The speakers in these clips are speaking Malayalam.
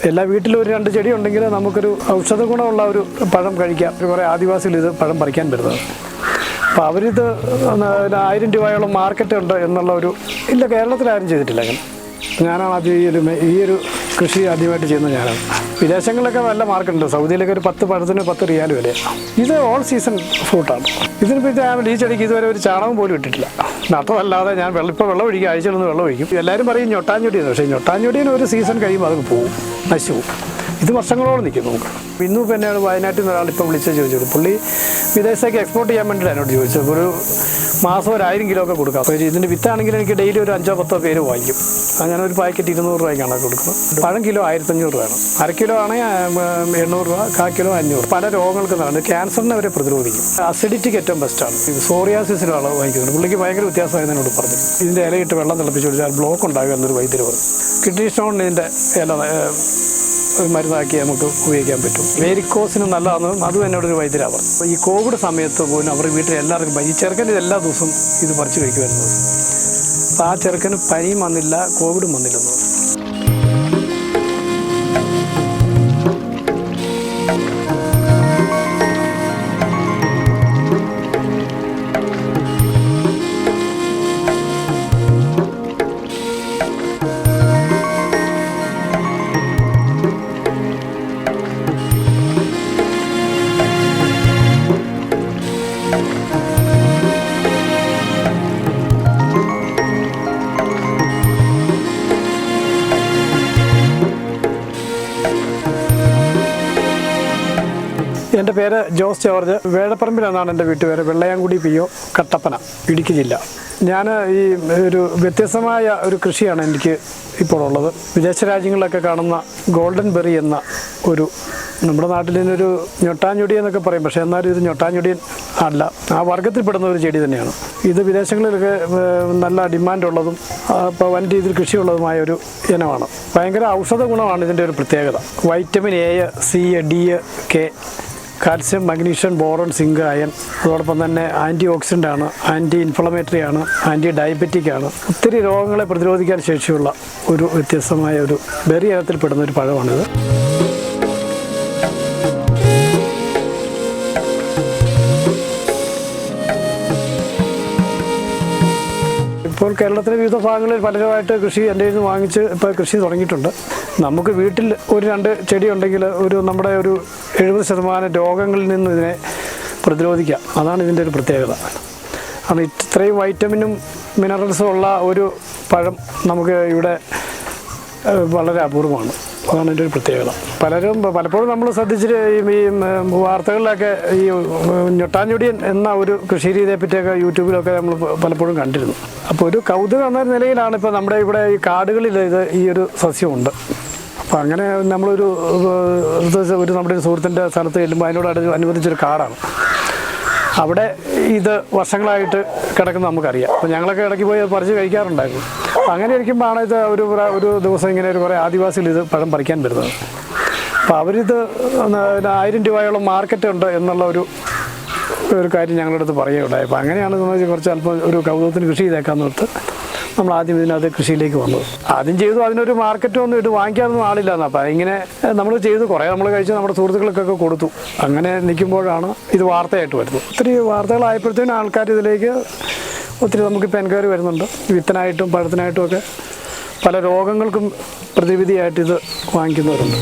എല്ലാ വീട്ടിലും ഒരു 2 ചെടി ഉണ്ടെങ്കിൽ നമുക്കൊരു ഔഷധ ഗുണമുള്ള ഒരു പഴം കഴിക്കാം. കുറേ ആദിവാസികൾ ഇത് പഴം പറിക്കാൻ വരുന്നത്. അപ്പോൾ അവരിത് 1000 രൂപയോളം മാർക്കറ്റ് ഉണ്ട് എന്നുള്ള ഒരു ഇല്ല, കേരളത്തിലാരും ചെയ്തിട്ടില്ല. അങ്ങനെ ഞാനാണ് ആദ്യം ഈ ഒരു കൃഷി ആദ്യമായിട്ട് ചെയ്യുന്നത് ഞാനാണ്. വിദേശങ്ങളിലൊക്കെ നല്ല മാർക്കുണ്ട്. സൗദിയിലൊക്കെ ഒരു 10 പഴത്തിന് 10 റിയാൽ വരെ. ഇത് ഓൾ സീസൺ ഫ്രൂട്ടാണ്. ഇതിനിപ്പോൾ ഞാൻ ഈ ചെടിക്ക് ഇതുവരെ ഒരു ചാണകം പോലും ഇട്ടിട്ടില്ല. നട്ടതല്ലാതെ ഞാൻ ഇപ്പോൾ വെള്ളം ഒഴിക്കും, ആഴ്ചയിലൊന്ന് വെള്ളം ഒഴിക്കും. എല്ലാവരും പറയും ഞൊട്ടാഞ്ഞൊടിയെന്ന്. പക്ഷേ ഞൊട്ടാഞ്ഞൊടിയെന്ന് ഒരു സീസൺ കഴിയുമ്പോൾ അത് പോകും, നശിച്ചു പോകും. ഇത് വർഷങ്ങളോളം നിൽക്കും നമുക്ക്. ഇന്നും ഇപ്പോൾ എന്നെയാണ് വയനാട്ടിൽ നിന്ന് ഒരാൾ ഇപ്പോൾ വിളിച്ച് ചോദിച്ചത്. പുള്ളി വിദേശത്തേക്ക് എക്സ്പോർട്ട് ചെയ്യാൻ വേണ്ടിയിട്ടാണ് എന്നോട് ചോദിച്ചത്. ഒരു മാസം ഒരു 1000 കിലോ ഒക്കെ കൊടുക്കാം. അപ്പോൾ ഇതിൻ്റെ വിത്താണെങ്കിൽ എനിക്ക് ഡെയിലി ഒരു 5-10 പേര് വാങ്ങിക്കും. അങ്ങനെ ഒരു പാക്കറ്റ് 200 രൂപയ്ക്കാണ് കൊടുക്കുന്നത്. പഴം കിലോ 1500 രൂപയാണ്. 1/2 കിലോ ആണെങ്കിൽ 800 രൂപ, 1/4 കിലോ 500. പല രോഗങ്ങൾക്ക് നടക്കുന്നത് ക്യാൻസറിനെ വരെ പ്രതിരോധിക്കും. അസിഡിറ്റിക്ക് ഏറ്റവും ബെസ്റ്റാണ്. ഇത് സോറിയാസിസിനാണ് വാങ്ങിക്കുന്നത്. പുള്ളിക്ക് ഭയങ്കര വ്യത്യാസമായതിനോട് പറഞ്ഞു. ഇതിൻ്റെ ഇലയിട്ട് വെള്ളം തിളപ്പിച്ച് കുടിച്ചാൽ ബ്ലോക്ക് ഉണ്ടാകുക എന്നൊരു വൈദ്യുതി പറഞ്ഞു. കിഡ്നി സ്റ്റോണിന് ഇതിൻ്റെ ഇല മരുന്നാക്കി നമുക്ക് ഉപയോഗിക്കാൻ പറ്റും. വേരിക്കോസിന് നല്ലതാണെന്ന് അതും എന്നോടൊരു വൈദ്യരാണ് പറഞ്ഞു. അപ്പോൾ ഈ കോവിഡ് സമയത്ത് പോലും അവർ വീട്ടിൽ എല്ലാവർക്കും ഈ ചെറുക്കൻ എല്ലാ ദിവസവും ഇത് പറിച്ച് കഴിക്കുമായിരുന്നു. അപ്പോൾ ആ ചെറുക്കന് പനിയും വന്നില്ല, കോവിഡും വന്നില്ലെന്ന് പറഞ്ഞു. എൻ്റെ പേര് ജോസ് ജോർജ്. വേഴപ്പറമ്പിലെന്നാണ് എൻ്റെ വീട്ടുപേര്. വെള്ളയാംകുടി PO, കട്ടപ്പന, ഇടുക്കി ജില്ല. ഞാൻ ഈ ഒരു വ്യത്യസ്തമായ ഒരു കൃഷിയാണ് എനിക്ക് ഇപ്പോൾ ഉള്ളത്. വിദേശ രാജ്യങ്ങളിലൊക്കെ കാണുന്ന ഗോൾഡൻ ബെറി എന്ന ഒരു, നമ്മുടെ നാട്ടിൽ നിന്നൊരു ഞൊട്ടാഞ്ഞൊടി എന്നൊക്കെ പറയും. പക്ഷേ എന്നാലും ഇത് ഞൊട്ടാഞ്ഞൊടിയൻ അല്ല, ആ വർഗ്ഗത്തിൽപ്പെടുന്ന ഒരു ചെടി തന്നെയാണ്. ഇത് വിദേശങ്ങളിലൊക്കെ നല്ല ഡിമാൻഡുള്ളതും ഇപ്പോൾ വൻ രീതിയിൽ കൃഷിയുള്ളതുമായ ഒരു ഇനമാണ്. ഭയങ്കര ഔഷധ ഗുണമാണ് ഇതിൻ്റെ ഒരു പ്രത്യേകത. Vitamin A, C, D, K, calcium, magnesium, boron, zinc, iron. അതോടൊപ്പം തന്നെ ആൻറ്റി ഓക്സിഡൻ്റ് ആണ്, ആൻറ്റി ഇൻഫ്ലമേറ്ററി ആണ്, ആൻറ്റി ഡയബറ്റിക് ആണ്. ഒത്തിരി രോഗങ്ങളെ പ്രതിരോധിക്കാൻ ശേഷിയുള്ള ഒരു വ്യത്യസ്തമായ ഒരു ബെറി ഇനത്തിൽപ്പെടുന്ന ഒരു പഴമാണിത്. ഇപ്പോൾ കേരളത്തിലെ വിവിധ ഭാഗങ്ങളിൽ പലരുമായിട്ട് കൃഷി എൻ്റെ നിന്ന് വാങ്ങിച്ച് ഇപ്പോൾ കൃഷി തുടങ്ങിയിട്ടുണ്ട്. നമുക്ക് വീട്ടിൽ ഒരു 2 ചെടി ഉണ്ടെങ്കിൽ നമ്മുടെ ഒരു 70% രോഗങ്ങളിൽ നിന്ന് ഇതിനെ പ്രതിരോധിക്കാം. അതാണ് ഇതിൻ്റെ ഒരു പ്രത്യേകത. കാരണം ഇത്രയും വൈറ്റമിനും മിനറൽസും ഉള്ള ഒരു പഴം നമുക്ക് ഇവിടെ വളരെ അപൂർവമാണ്. അതാണ് എൻ്റെ ഒരു പ്രത്യേകത. പലപ്പോഴും നമ്മൾ ശ്രദ്ധിച്ചിട്ട് ഈ വാർത്തകളിലൊക്കെ ഈ ഞൊട്ടാഞ്ഞൊടിയൻ എന്ന ഒരു കൃഷി രീതിയെ പറ്റിയൊക്കെ യൂട്യൂബിലൊക്കെ നമ്മൾ പലപ്പോഴും കണ്ടിരുന്നു. അപ്പോൾ ഒരു കൗതുകം എന്ന നിലയിലാണ് ഇപ്പോൾ നമ്മുടെ ഇവിടെ ഈ കാടുകളിൽ ഈ ഒരു സസ്യമുണ്ട്. അപ്പോൾ അങ്ങനെ നമ്മളൊരു നമ്മുടെ ഒരു സുഹൃത്തിൻ്റെ സ്ഥലത്ത് ചെല്ലുമ്പോൾ അതിനോട് അനുബന്ധിച്ചൊരു കാടാണ്. അവിടെ ഇത് വർഷങ്ങളായിട്ട് കിടക്കുന്നത് നമുക്കറിയാം. അപ്പോൾ ഞങ്ങളൊക്കെ ഇടയ്ക്ക് പോയി പറിച്ച് കഴിക്കാറുണ്ടായിരുന്നു. അങ്ങനെ ഇരിക്കുമ്പോഴാണ് ഇത് ഒരു ദിവസം ഇങ്ങനെ കുറേ ആദിവാസികൾ ഇത് പഴം പറിക്കാൻ വരുന്നത്. അപ്പോൾ അവരിത് 1000 രൂപയോളം മാർക്കറ്റ് ഉണ്ട് എന്നുള്ള ഒരു കാര്യം ഞങ്ങളുടെ അടുത്ത് പറയുകയുണ്ടായി. അപ്പോൾ അങ്ങനെയാണ് കുറച്ച് അല്പം ഒരു കൗതുകത്തിന് കൃഷി ചെയ്തേക്കാമെന്ന് ഓർത്ത് നമ്മൾ ആദ്യം ഇതിനകത്ത് കൃഷിയിലേക്ക് വന്നത്. ആദ്യം ചെയ്തു, അതിനൊരു മാർക്കറ്റൊന്നും ഇത് വാങ്ങിക്കാനൊന്നും ആളില്ലാന്ന്. അപ്പോൾ ഇങ്ങനെ നമ്മൾ ചെയ്തു, കുറേ നമ്മൾ കഴിച്ച് നമ്മുടെ സുഹൃത്തുക്കൾക്കൊക്കെ കൊടുത്തു. അങ്ങനെ നിൽക്കുമ്പോഴാണ് ഇത് വാർത്തയായിട്ട് വരുന്നത്. ഒത്തിരി വാർത്തകളായപ്പോഴത്തേനും ആൾക്കാർ ഇതിലേക്ക് ഒത്തിരി നമുക്കിപ്പോൾ എൻക്വയറി വരുന്നുണ്ട്. വിത്തിനായിട്ടും പഴത്തിനായിട്ടും ഒക്കെ പല രോഗങ്ങൾക്കും പ്രതിവിധിയായിട്ട് ഇത് വാങ്ങിക്കുന്നവരുണ്ട്.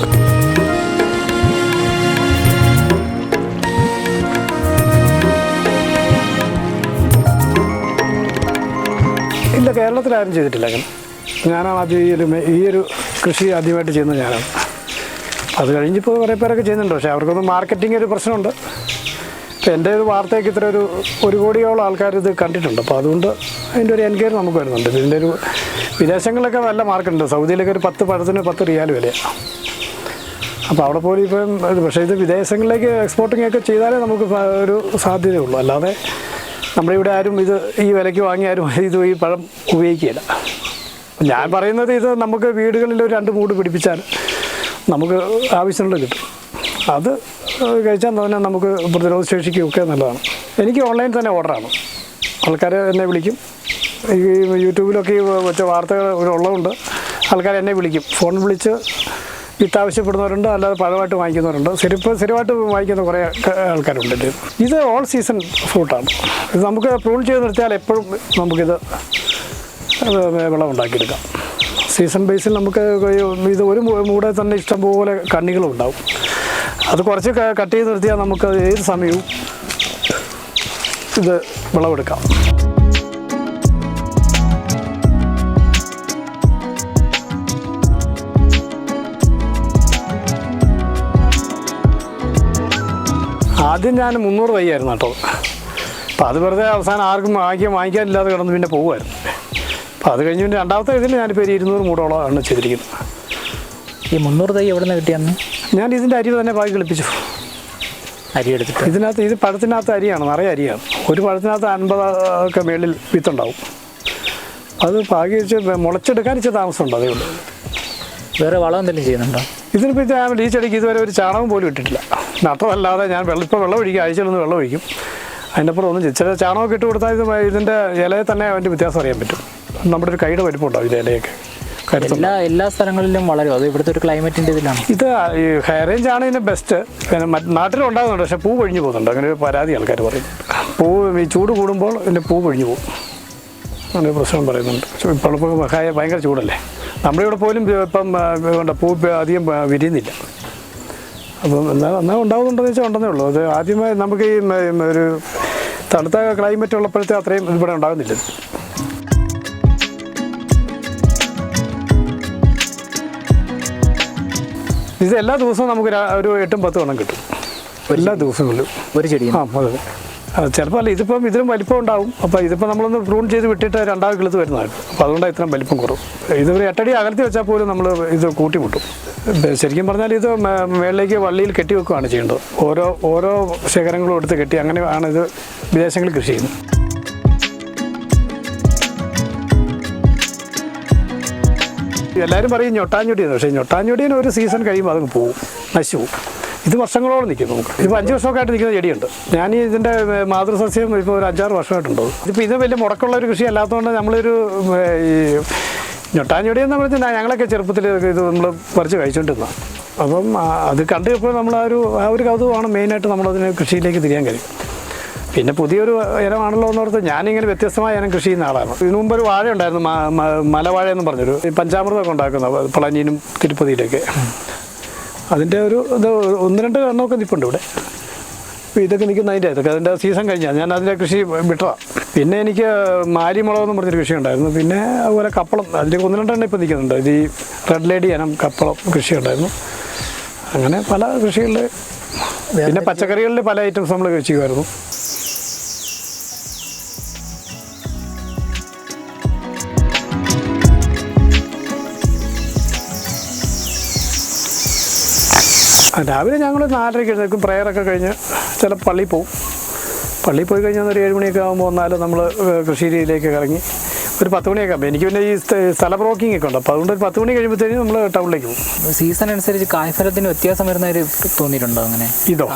ഇല്ല, കേരളത്തിലാരും ചെയ്തിട്ടില്ല. അങ്ങനെ ഞാനാണ് ആദ്യം ഈ ഒരു കൃഷി ആദ്യമായിട്ട് ചെയ്യുന്നത് ഞാനാണ്. അത് കഴിഞ്ഞിപ്പോൾ കുറേ പേരൊക്കെ ചെയ്യുന്നുണ്ട്. പക്ഷേ അവർക്കൊന്നും മാർക്കറ്റിംഗ് ഒരു പ്രശ്നമുണ്ട്. ഇപ്പോൾ എൻ്റെ ഒരു വാർത്തയ്ക്ക് ഇത്ര ഒരു കോടിയോളം ആൾക്കാർ ഇത് കണ്ടിട്ടുണ്ട്. അപ്പോൾ അതുകൊണ്ട് അതിൻ്റെ ഒരു എൻക്വയറി നമുക്ക് വരുന്നുണ്ട്. ഇതിൻ്റെ ഒരു വിദേശങ്ങളിലൊക്കെ നല്ല മാർക്കുണ്ട്. സൗദിയിലൊക്കെ ഒരു 10 പഴത്തിന് 10 റിയാൽ വിലയാണ്. അപ്പോൾ അവിടെ പോലും ഇപ്പം പക്ഷേ ഇത് വിദേശങ്ങളിലേക്ക് എക്സ്പോർട്ടിംഗ് ഒക്കെ ചെയ്താലേ നമുക്ക് ഒരു സാധ്യതയുള്ളൂ. അല്ലാതെ നമ്മുടെ ഇവിടെ ആരും ഇത് ഈ വിലയ്ക്ക് വാങ്ങി ആരും ഈ പഴം ഉപയോഗിക്കുകയില്ല. ഞാൻ പറയുന്നത് ഇത് നമുക്ക് വീടുകളിൽ ഒരു 2 മൂട് പിടിപ്പിച്ചാൽ നമുക്ക് ആവശ്യമുള്ളത് കിട്ടും. അത് കഴിച്ചാൽ തന്നെ നമുക്ക് പ്രതിരോധ ശേഷിക്കൊക്കെ നല്ലതാണ്. എനിക്ക് ഓൺലൈൻ തന്നെ ഓർഡറാണ്. ആൾക്കാർ എന്നെ വിളിക്കും. ഈ യൂട്യൂബിലൊക്കെ ഈ വെച്ച വാർത്തകൾ ഉള്ളതുകൊണ്ട് ആൾക്കാർ എന്നെ വിളിക്കും. ഫോൺ വിളിച്ച് വിത്ത് ആവശ്യപ്പെടുന്നവരുണ്ട്, അല്ലാതെ പഴമായിട്ട് വാങ്ങിക്കുന്നവരുണ്ട്. സ്ഥിരമായിട്ട് വാങ്ങിക്കുന്ന കുറേ ആൾക്കാരുണ്ട്. ഇത് ഓൾ സീസൺ ഫ്രൂട്ടാണ്. ഇത് നമുക്ക് പ്രൂൺ ചെയ്ത് നിർത്തിയാൽ എപ്പോഴും നമുക്കിത് വിളവുണ്ടാക്കിയെടുക്കാം. സീസൺ ബേസിൽ നമുക്ക് ഇത് ഒരു മൂടെ തന്നെ ഇഷ്ടംപോലെ കണ്ണികളും ഉണ്ടാവും. അത് കുറച്ച് കട്ട് ചെയ്ത് നിർത്തിയാൽ നമുക്ക് ഏത് സമയവും ഇത് വിളവെടുക്കാം. ആദ്യം ഞാൻ 300 തൈയായിരുന്നു കേട്ടോ. അപ്പോൾ അത് വെറുതെ അവസാനം ആർക്കും വാങ്ങിക്കാനില്ലാതെ കിടന്ന് പിന്നെ പോകുമായിരുന്നു. അപ്പോൾ അത് കഴിഞ്ഞ് പിന്നെ രണ്ടാമത്തെ ഇതിൽ ഞാനിപ്പോൾ 200 മൂടോളമാണ് ചെയ്തിരിക്കുന്നത്. ഈ 300 തൈ എവിടെ നിന്ന് കിട്ടിയാന്ന്? ഞാൻ ഇതിൻ്റെ അരി തന്നെ പാകി കളിപ്പിച്ചു. അരി എടുത്തിട്ട് ഇതിനകത്ത് ഇത് പഴത്തിനകത്ത് അരിയാണ്, നിറയെ അരിയാണ്. ഒരു പഴത്തിനകത്ത് 50 ഒക്കെ മേളിൽ വിത്തുണ്ടാവും. അത് പാകി വെച്ച് മുളച്ചെടുക്കാൻ ഇച്ചിരി താമസമുണ്ട്, അതേ ഉള്ളൂ. വേറെ വളം എന്തെങ്കിലും ചെയ്യുന്നുണ്ടോ? ഇതിനിപ്പോൾ ഞാൻ ഈ ചെടിക്ക് ഇതുവരെ ഒരു ചാണകം പോലും ഇട്ടിട്ടില്ല. നട്ടതല്ലാതെ ഞാൻ വെള്ളം ഒഴിക്കും, ആഴ്ചയിലൊന്ന് വെള്ളം ഒഴിക്കും. അതിനപ്പുറം ഒന്നും ചില ചാണകമൊക്കെ ഇട്ട് കൊടുത്താൽ ഇതിൻ്റെ ഇലയെ തന്നെ അതിൻ്റെ വ്യത്യാസം അറിയാൻ പറ്റും. നമ്മുടെ ഒരു കൈയുടെ വലിപ്പം ഉണ്ടാവും ഇതിൻ്റെ ഇലയൊക്കെ. എല്ലാ സ്ഥലങ്ങളിലും വളരും, അത് ഇവിടുത്തെ ഒരു ക്ലൈമറ്റിൻ്റെ ഇതിലാണ്. ഇത് ഈ ഹൈ റേഞ്ചാണ് ഇതിൻ്റെ ബെസ്റ്റ്. നാട്ടിലും ഉണ്ടാകുന്നുണ്ട്, പക്ഷേ പൂ പൊഴിഞ്ഞു പോകുന്നുണ്ട്. അങ്ങനെ ഒരു പരാതി ആൾക്കാർ പറയും. ഈ ചൂട് കൂടുമ്പോൾ ഇതിൻ്റെ പൂ പൊഴിഞ്ഞു പോകും, അങ്ങനെ പ്രശ്നം പറയുന്നുണ്ട്. ഇപ്പോൾ ഭയങ്കര ചൂടല്ലേ, നമ്മുടെ ഇവിടെ പോലും ഇപ്പം പൂ അധികം വിരിയുന്നില്ല. അപ്പം എന്നാൽ ഉണ്ടാകുന്നുണ്ടെന്ന് വെച്ചാൽ ഉണ്ടെന്നേ ഉള്ളൂ. അത് ആദ്യമായി നമുക്ക് ഈ ഒരു തണുത്ത ക്ലൈമറ്റ് ഉള്ളപ്പോഴത്തെ അത്രയും ഇവിടെ ഉണ്ടാകുന്നില്ല. ഇത് എല്ലാ ദിവസവും നമുക്ക് ഒരു 8-10 എണ്ണം കിട്ടും, എല്ലാ ദിവസങ്ങളിലും ഒരു ചെടി. അതെ, ചിലപ്പോൾ അല്ല, ഇതിലും വലിപ്പം ഉണ്ടാവും. അപ്പോൾ ഇതിപ്പോൾ നമ്മളൊന്ന് പ്രൂൺ ചെയ്ത് വിട്ടിട്ട് രണ്ടാമത് കിളുത്ത് വരുന്നതാണ്. അപ്പോൾ അതുകൊണ്ടാണ് ഇത്രയും വലിപ്പം കുറവ്. ഇതൊരു 8 അടി അകലത്തിൽ വെച്ചാൽ പോലും നമ്മൾ ഇത് കൂട്ടിമുട്ടും. ശരിക്കും പറഞ്ഞാൽ ഇത് മേളിലേക്ക് വള്ളിയിൽ കെട്ടി വെക്കുകയാണ് ചെയ്യേണ്ടത്. ഓരോ ശേഖരങ്ങളും എടുത്ത് കെട്ടി, അങ്ങനെയാണ് ഇത് വിദേശങ്ങളിൽ കൃഷി ചെയ്യുന്നത്. എല്ലാവരും പറയും ഞൊട്ടാഞ്ഞൊടിയെന്ന്, പക്ഷേ ഞൊട്ടാഞ്ഞൊടിയന് ഒരു സീസൺ കഴിയുമ്പോൾ അതങ്ങ് പോവും, നശിച്ചു പോവും. ഇത് വർഷങ്ങളോളം നിൽക്കും. നമുക്ക് ഇപ്പോൾ 5 വർഷമൊക്കെ ആയിട്ട് നിൽക്കുന്ന ചെടിയുണ്ട്. ഞാൻ ഇതിൻ്റെ മാതൃസസ്യം ഇപ്പോൾ ഒരു 5-6 വർഷമായിട്ടുണ്ടോ. ഇതിപ്പോൾ ഇത് വലിയ മുടക്കമുള്ള ഒരു കൃഷി അല്ലാത്തതുകൊണ്ട് നമ്മളൊരു ഈ ഞൊട്ടാഞ്ഞൊടിയെന്ന് പറഞ്ഞാൽ ഞങ്ങളൊക്കെ ചെറുപ്പത്തിൽ ഇത് നമ്മൾ പറിച്ച് കഴിച്ചുകൊണ്ടിരുന്നതാണ്. അപ്പം അത് കണ്ടപ്പോൾ നമ്മൾ ആ ഒരു കൗതുകമാണ് മെയിനായിട്ട് നമ്മളതിന് കൃഷിയിലേക്ക് തിരിയാൻ കഴിയും. പിന്നെ പുതിയൊരു ഇനമാണല്ലോ എന്നോർത്ത് ഞാനിങ്ങനെ വ്യത്യസ്തമായ ഇനം കൃഷി ചെയ്യുന്ന ആളാണ്. ഇതിനു മുമ്പ് ഒരു വാഴ ഉണ്ടായിരുന്നു, മലവാഴ എന്ന് പറഞ്ഞൊരു പഞ്ചാമൃതമൊക്കെ ഉണ്ടാക്കുന്ന പളനിയിലും തിരുപ്പതിയിലൊക്കെ. അതിൻ്റെ ഇത് 1-2 എണ്ണമൊക്കെ നിൽപ്പുണ്ട് ഇവിടെ. അപ്പോൾ ഇതൊക്കെ നിൽക്കുന്നതിൻ്റെ അതിൻ്റെ സീസൺ കഴിഞ്ഞാൽ ഞാൻ അതിൻ്റെ കൃഷി വിട്ടതാണ്. പിന്നെ എനിക്ക് മാലിമുളകെന്ന് പറഞ്ഞൊരു കൃഷി ഉണ്ടായിരുന്നു. പിന്നെ അതുപോലെ കപ്പളം, അതിലേക്ക് 1-2 എണ്ണം ഇപ്പോൾ നിൽക്കുന്നുണ്ട്. ഇത് ഈ റെഡ് ലേഡി ഇനം കപ്പളം കൃഷി ഉണ്ടായിരുന്നു. അങ്ങനെ പല കൃഷികളിൽ, പിന്നെ പച്ചക്കറികളിൽ പല ഐറ്റംസ് നമ്മൾ ചെയ്യുമായിരുന്നു. രാവിലെ ഞങ്ങൾ 4:30 എഴുന്നേൽക്കും, പ്രയറൊക്കെ കഴിഞ്ഞ് ചില പള്ളിയിൽ പോവും. പള്ളിയിൽ പോയി കഴിഞ്ഞാൽ ഒരു 7 മണിയൊക്കെ ആകുമ്പോൾ വന്നാൽ നമ്മൾ കൃഷി രീതിയിലേക്ക് ഇറങ്ങി ഒരു 10 മണിയൊക്കെ ആകുമ്പോൾ, എനിക്ക് പിന്നെ ഈ സ്ഥല ബ്രോക്കിംഗ് ഒക്കെ ഉണ്ട്. അപ്പോൾ അതുകൊണ്ട് ഒരു 10 മണി കഴിയുമ്പോഴത്തേക്കും നമ്മൾ ടൗണിലേക്ക് പോകും. സീസൺ അനുസരിച്ച് കായ്ഫലത്തിന് വ്യത്യാസം വരുന്നവർ തോന്നിയിട്ടുണ്ടോ? അങ്ങനെ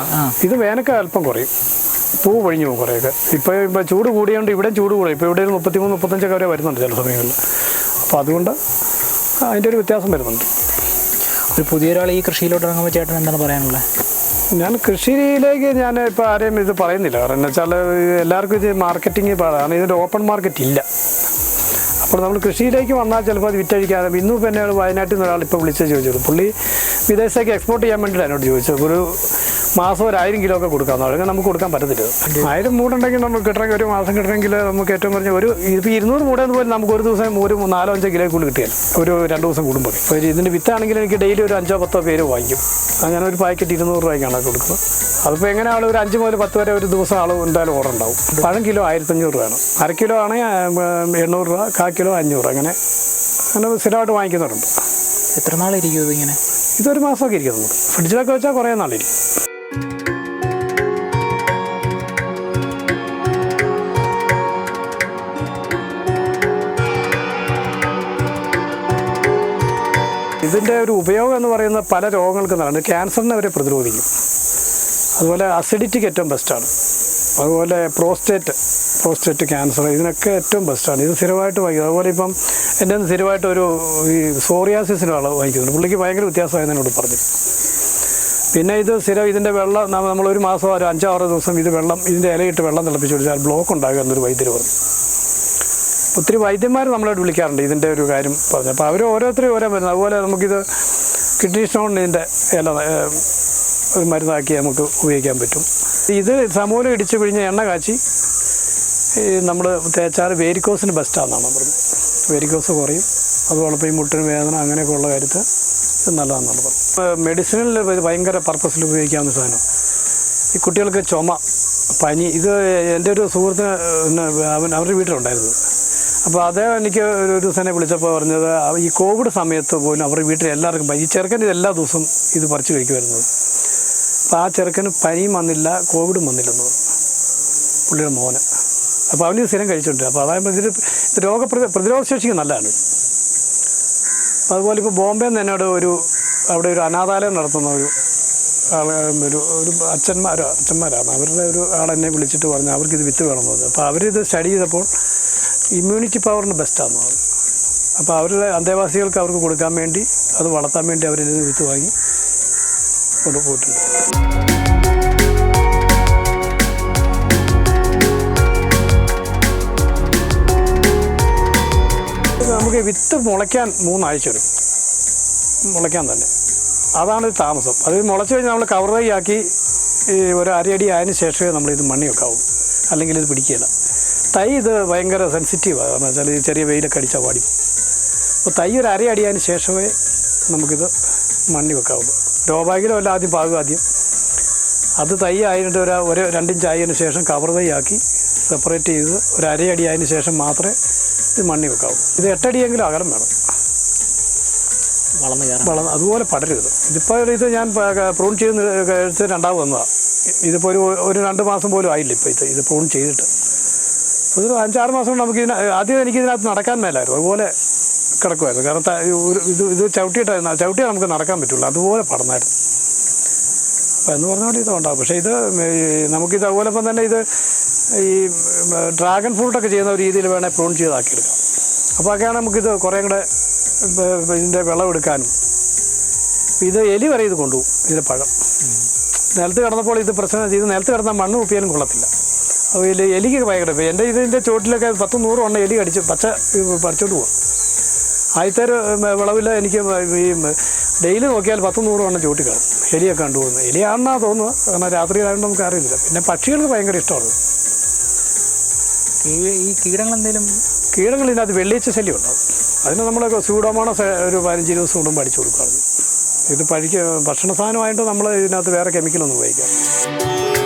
ഇത് വേനൽക്ക് അല്പം കുറയും, പൂ പൊഴിഞ്ഞു പോകും കുറേയൊക്കെ. ഇപ്പോൾ ചൂട് കൂടിയതുകൊണ്ട് ഇവിടെ ചൂട് കൂടും. ഇപ്പോൾ ഇവിടെ 33-35 വരെ വരുന്നുണ്ട് ചില സമയങ്ങളിൽ. അപ്പോൾ അതുകൊണ്ട് അതിൻ്റെ ഒരു വ്യത്യാസം വരുന്നുണ്ട്. ഒരു പുതിയൊരാൾ ഈ കൃഷിയിലോട്ട് ഇറങ്ങുമ്പോൾ ചേട്ടൻ എന്താണ് പറയാനുള്ളത്? ഞാൻ കൃഷിയിലേക്ക് ഇപ്പോൾ ആരെയും ഇത് പറയുന്നില്ല. കാരണം എന്താ വെച്ചാൽ എല്ലാവർക്കും ഇത് മാർക്കറ്റിങ് പാടാണ്, ഇതിൻ്റെ ഓപ്പൺ മാർക്കറ്റ് ഇല്ല. അപ്പോൾ നമ്മൾ കൃഷിയിലേക്ക് വന്നാൽ ചിലപ്പോൾ അത് വിറ്റഴിക്കാതെ. ഇന്നും പിന്നെ വയനാട്ടിൽ നിന്ന് ഒരാൾ ഇപ്പോൾ വിളിച്ച് ചോദിച്ചത്, പുള്ളി വിദേശത്തേക്ക് എക്സ്പോർട്ട് ചെയ്യാൻ വേണ്ടിയിട്ട് എന്നോട് ചോദിച്ചത്. ഒരു മാസം 1000 കിലോ ഒക്കെ കൊടുക്കാമെന്ന് പറഞ്ഞാൽ നമുക്ക് കൊടുക്കാൻ പറ്റത്തില്ല. 1000 മൂടുണ്ടെങ്കിൽ നമുക്ക് കിട്ടണമെങ്കിൽ ഒരു മാസം കിട്ടണമെങ്കിൽ നമുക്ക് ഏറ്റവും കുറഞ്ഞ ഇപ്പോൾ 200 മൂടെന്ന് പോലും നമുക്ക് ഒരു ദിവസം ഒരു 4-5 കിലോ കൂടുതൽ കിട്ടിയാൽ ഒരു 2 ദിവസം കൂടുമ്പോൾ. ഇപ്പോൾ ഇതിൻ്റെ വിത്താണെങ്കിൽ എനിക്ക് ഡെയിലി ഒരു 5-10 പേര് വാങ്ങിക്കും. അങ്ങനെ ഒരു പാക്കറ്റ് 200 രൂപയ്ക്കാണ് കൊടുക്കുന്നത്. അതിപ്പോൾ എങ്ങനെയാണ് ഒരു 5 മുതൽ 10 വരെ ഒരു ദിവസം ആൾ എന്തായാലും ഓർഡർ ഉണ്ടാവും. പഴം കിലോ 1500 രൂപയാണ്, 1/2 കിലോ ആണെങ്കിൽ 800 രൂപ, 1/4 കിലോ 500. അങ്ങനെ സ്ഥിരമായിട്ട് വാങ്ങിക്കുന്നവരുണ്ട്. എത്ര നാളിരിക്കും ഇതിങ്ങനെ? ഇതൊരു മാസമൊക്കെ ഇരിക്കും. നമുക്ക് ഫ്രിഡ്ജിലൊക്കെ വെച്ചാൽ കുറേ നാളിരിക്കും. ഇതിൻ്റെ ഒരു ഉപയോഗം എന്ന് പറയുന്നത് പല രോഗങ്ങൾക്ക് നല്ലതാണ്. ക്യാൻസറിനെ വരെ പ്രതിരോധിക്കും. അതുപോലെ അസിഡിറ്റിക്ക് ഏറ്റവും ബെസ്റ്റാണ്. അതുപോലെ പ്രോസ്റ്റേറ്റ് ക്യാൻസർ, ഇതിനൊക്കെ ഏറ്റവും ബെസ്റ്റാണ്. ഇത് സ്ഥിരമായിട്ട് വാങ്ങിക്കും. അതുപോലെ ഇപ്പം എൻ്റെ നിന്ന് സ്ഥിരമായിട്ട് ഒരു ഈ സോറിയാസിസിന് ആൾ വാങ്ങിക്കുന്നുണ്ട്. പുള്ളിക്ക് ഭയങ്കര വ്യത്യാസമായി എന്നോട് പറഞ്ഞു. പിന്നെ ഇത് സ്ഥിരം ഇതിൻ്റെ വെള്ളം നമ്മളൊരു മാസം ഒരു 5-6 ദിവസം ഇതിൻ്റെ ഇലയിട്ട് വെള്ളം തിളപ്പിച്ച് കുടിച്ചാൽ ബ്ലോക്ക് ഉണ്ടാകുക എന്നൊരു വൈദ്യർ പറഞ്ഞു. ഒത്തിരി വൈദ്യന്മാർ നമ്മളോട് വിളിക്കാറുണ്ട് ഇതിൻ്റെ ഒരു കാര്യം പറഞ്ഞു. അപ്പോൾ അവർ ഓരോരുത്തരും ഓരോ മരുന്ന്. അതുപോലെ നമുക്കിത് കിഡ്നി സ്റ്റോണിന് ഇതിൻ്റെ ഇല ഒരു മരുന്നാക്കി നമുക്ക് ഉപയോഗിക്കാൻ പറ്റും. ഇത് സമൂലം ഇടിച്ച് പിഴിഞ്ഞ് എണ്ണ കാച്ചി നമ്മൾ തേച്ചാൽ വേരിക്കോസിന് ബെസ്റ്റാണെന്നാണ് പറഞ്ഞത്. വേരിക്കോസ് കുറയും. അതുപോലെ ഇപ്പോൾ ഈ മുട്ടിന് വേദന അങ്ങനെയൊക്കെ ഉള്ള കാര്യത്തിൽ ഇത് നല്ലതാണെന്നാണ് പറഞ്ഞത്. മെഡിസിനിൽ ഭയങ്കര പർപ്പസിൽ ഉപയോഗിക്കാവുന്ന സാധനം. ഈ കുട്ടികൾക്ക് ചുമ, പനി, ഇത് എൻ്റെ ഒരു സുഹൃത്തിന് അവരുടെ വീട്ടിലുണ്ടായിരുന്നു. അപ്പോൾ അദ്ദേഹം എനിക്ക് ഒരു ദിവസം വിളിച്ചപ്പോൾ പറഞ്ഞത് ഈ കോവിഡ് സമയത്ത് പോലും അവരുടെ വീട്ടിൽ എല്ലാവർക്കും ഈ ചെറുക്കൻ എല്ലാ ദിവസവും ഇത് പറിച്ച് കഴിക്കുമായിരുന്നത്. അപ്പോൾ ആ ചെറുക്കന് പനിയും വന്നില്ല, കോവിഡും വന്നില്ലെന്ന് പറഞ്ഞു, പുള്ളിയുടെ മോന്. അപ്പോൾ അവന് സ്ഥിരം കഴിച്ചിട്ടുണ്ട്. അപ്പോൾ അതായത് ഇതിൽ പ്രതിരോധ ശേഷിക്ക് നല്ലതാണ്. അതുപോലെ ഇപ്പോൾ ബോംബെ നിന്ന് എന്നോട് അവിടെ ഒരു അനാഥാലയം നടത്തുന്ന ഒരു അച്ഛന്മാരാണ്. അവരുടെ ഒരു ആളെന്നെ വിളിച്ചിട്ട് പറഞ്ഞു അവർക്കിത് വിത്ത് വേണമെന്ന് പറഞ്ഞു. അപ്പോൾ അവരിത് സ്റ്റഡി ചെയ്തപ്പോൾ ഇമ്മ്യൂണിറ്റി പവറിന് ബെസ്റ്റാണെന്ന് പറഞ്ഞു. അപ്പോൾ അവരുടെ അന്തേവാസികൾക്ക് അവർക്ക് കൊടുക്കാൻ വേണ്ടി, അത് വളർത്താൻ വേണ്ടി അവരിത് വിത്ത് വാങ്ങി കൊണ്ടുപോയിട്ടുണ്ട്. നമുക്ക് വിത്ത് മുളയ്ക്കാൻ 3 ആഴ്ച വരും, മുളയ്ക്കാൻ തന്നെ. അതാണ് താമസം. അത് മുളച്ച് കഴിഞ്ഞാൽ നമ്മൾ കവർ തൈയാക്കി ഒരു അരയടി ആയതിനു ശേഷമേ നമ്മളിത് മണ്ണി വെക്കാവൂ, അല്ലെങ്കിൽ ഇത് പിടിക്കില്ല. തൈ ഇത് ഭയങ്കര സെൻസിറ്റീവാണ്. കാരണം വെച്ചാൽ ഈ ചെറിയ വെയിലൊക്കെ അടിച്ചാൽ പാടി. അപ്പോൾ തൈ ഒരു അരയടി ആയതിനു ശേഷമേ നമുക്കിത് മണ്ണി വെക്കാവുള്ളൂ. രോഗാകിലോ അല്ല ആദ്യം പാകും. ആദ്യം അത് തൈ ആയിട്ട് ഒരു 2 ഇഞ്ച് ആയതിനു ശേഷം കവർ തൈയാക്കി സെപ്പറേറ്റ് ചെയ്ത് ഒരു അരയടി ആയതിനു ശേഷം മാത്രമേ ഇത് മണ്ണി വെക്കാവൂ. ഇത് 8 അടിയെങ്കിലും അകലം വേണം. വളർന്ന് അതുപോലെ പടരുത്. ഇതിപ്പോൾ ഇത് ഞാൻ പ്രൂൺ ചെയ്ത് കഴിച്ച് 2ാമത് വന്നതാണ്. ഇതിപ്പോൾ ഒരു 2 മാസം പോലും ആയില്ല ഇപ്പോൾ ഇത് പ്രൂൺ ചെയ്തിട്ട്. ഒരു 5-6 മാസം കൊണ്ട് നമുക്ക് ആദ്യം എനിക്കിതിനകത്ത് നടക്കാൻ മേലായിരുന്നു, അതുപോലെ കിടക്കുമായിരുന്നു. കാരണം ഇത് ചവിട്ടിയാൽ നമുക്ക് നടക്കാൻ പറ്റുള്ളൂ, അതുപോലെ പടർന്നായിരുന്നു. അപ്പോൾ എന്ന് പറഞ്ഞാൽ ഇതുണ്ടാകും. പക്ഷേ ഇത് നമുക്കിത് അതുപോലെ തന്നെ ഇത് ഈ ഡ്രാഗൺ ഫ്രൂട്ടൊക്കെ ചെയ്യുന്ന ഒരു രീതിയിൽ വേണേൽ പ്രൂൺ ചെയ്താക്കിയെടുക്കാം. അപ്പോൾ ഒക്കെയാണ് നമുക്കിത് കുറേ കൂടെ ഇതിൻ്റെ വിളവെടുക്കാനും. ഇത് എലി വരെ ഇത് കൊണ്ടുപോകും. ഇതിൻ്റെ പഴം നിലത്ത് കിടന്നപ്പോൾ ഇത് പ്രശ്നം ചെയ്ത് നിലത്ത് കിടന്നാൽ മണ്ണ് കുപ്പിയാലും കൊള്ളത്തില്ല. അപ്പോൾ എലിക്ക് ഭയങ്കര എൻ്റെ ഇതിൻ്റെ ചോട്ടിലൊക്കെ 10-100 എലി കടിച്ച് പറിച്ചോണ്ട് പോകും. ആദ്യത്തെ വിളവിൽ എനിക്ക് ഈ ഡെയിലി നോക്കിയാൽ 10-100 ചോട്ടി കാണും എലിയൊക്കെ കണ്ടുപോകുന്നത്. എലിയാണെന്നാണ് തോന്നുന്നത്, കാരണം രാത്രിയിലായതുകൊണ്ട് നമുക്ക് അറിയില്ല. പിന്നെ പക്ഷികൾക്ക് ഭയങ്കര ഇഷ്ടമാണ്. ഈ കീടങ്ങൾ ഇതിനകത്ത് വെള്ളീച്ച ശല്യം ഉണ്ടാകും. അതിന് നമ്മൾ സ്യൂഡോമോണസ് ഒരു 15-20 ദിവസം കൊണ്ടും അടിച്ചു കൊടുക്കുകയാണ്. ഇത് ഭക്ഷണ സാധനമായിട്ട് നമ്മൾ ഇതിനകത്ത് വേറെ കെമിക്കലൊന്നും ഉപയോഗിക്കാം.